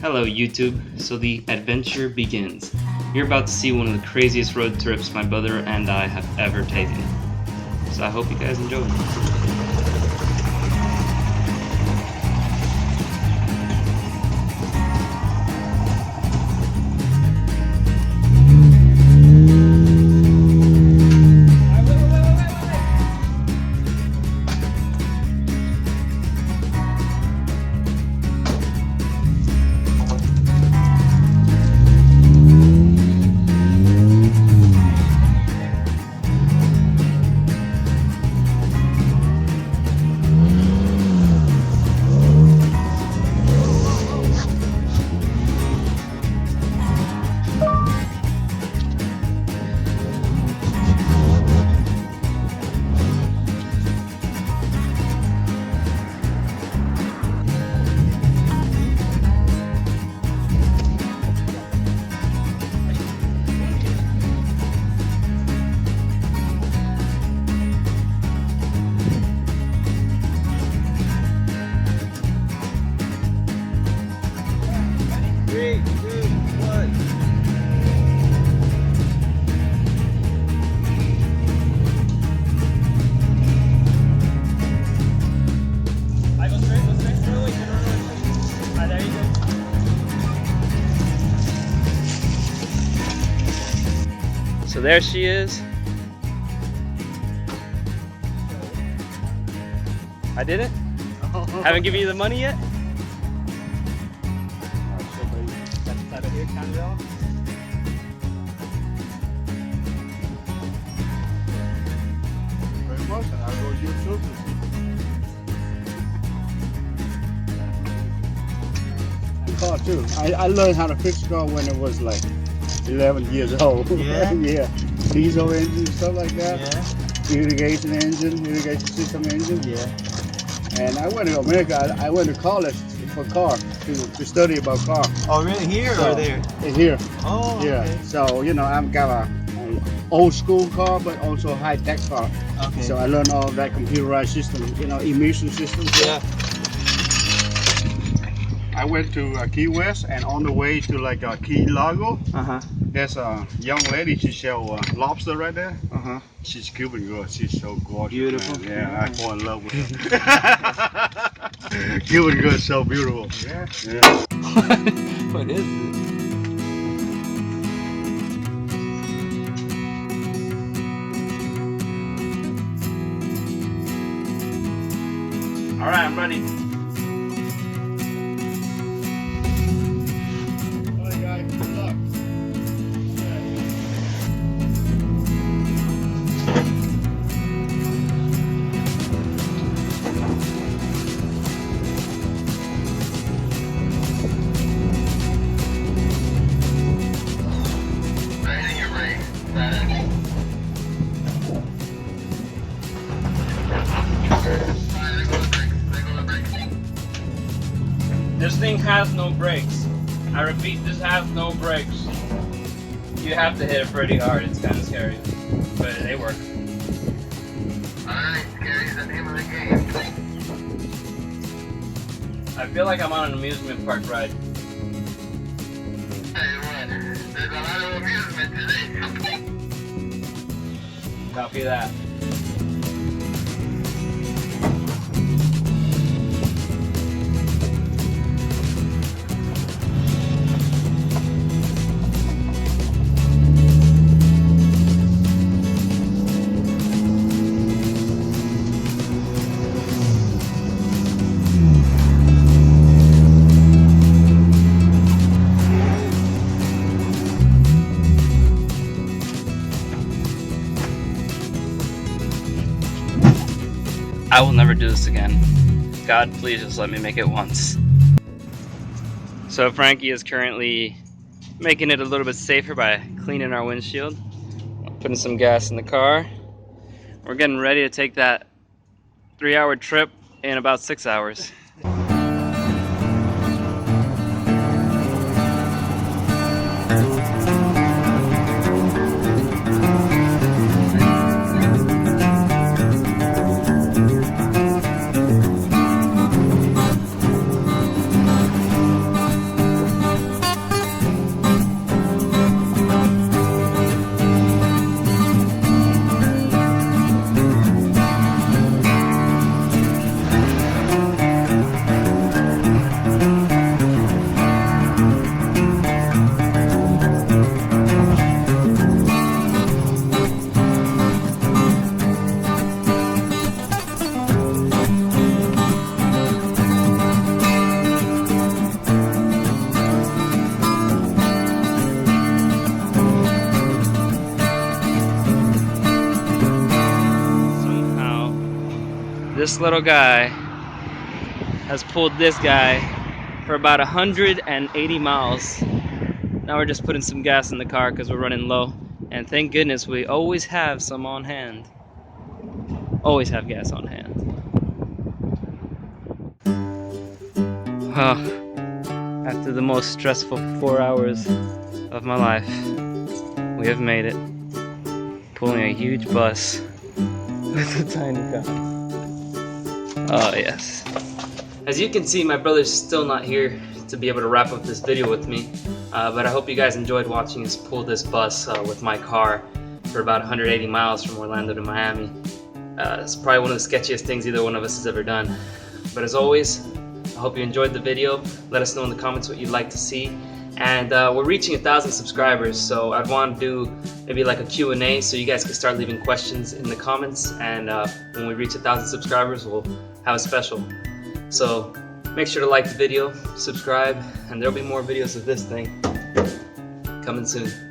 Hello YouTube, so the adventure begins. You're about to see one of the craziest road trips my brother and I have ever taken. So I hope you guys enjoy. So there she is. I did it? Haven't given you the money yet? Car too. I learned how to fix car when it was like 11 years old. Yeah? Yeah. Diesel engine, stuff like that. Yeah. Irrigation engine, irrigation system engine. Yeah. And I went to America. I went to college for car to study about car. Oh, really? Here So, or there? Here. Oh, Yeah. okay. So I've got a old school car, but also high tech car. Okay. So I learned all that computerized system. Emission systems. Yeah. I went to Key West, and on the way to like Key Largo, there's a young lady. She sells lobster right there. She's a Cuban girl. She's so gorgeous. Beautiful. Man. Yeah, I fall in love with her. Cuban girl is so beautiful. Yeah. What is it? All right, I'm ready. This thing has no brakes. I repeat, this has no brakes. You have to hit it pretty hard. It's kind of scary, but they work. Alright, scary is the name of the game. I feel like I'm on an amusement park ride. Tell you what, there's a lot of amusement today. Copy that. I will never do this again. God, please just let me make it once. So Frankie is currently making it a little bit safer by cleaning our windshield, putting some gas in the car. We're getting ready to take that 3-hour trip in about 6 hours. This little guy has pulled this guy for about 180 miles. Now we're just putting some gas in the car because we're running low. And thank goodness we always have some on hand. Always have gas on hand. Oh, after the most stressful 4 hours of my life, we have made it. Pulling a huge bus with a tiny car. Oh yes. As you can see, my brother's still not here to be able to wrap up this video with me. But I hope you guys enjoyed watching us pull this bus with my car for about 180 miles from Orlando to Miami. It's probably one of the sketchiest things either one of us has ever done. But as always, I hope you enjoyed the video. Let us know in the comments what you'd like to see. And we're reaching 1,000 subscribers, so I'd want to do maybe like a Q&A so you guys can start leaving questions in the comments. And when we reach 1,000 subscribers, we'll have a special. So make sure to like the video, subscribe, and there'll be more videos of this thing coming soon.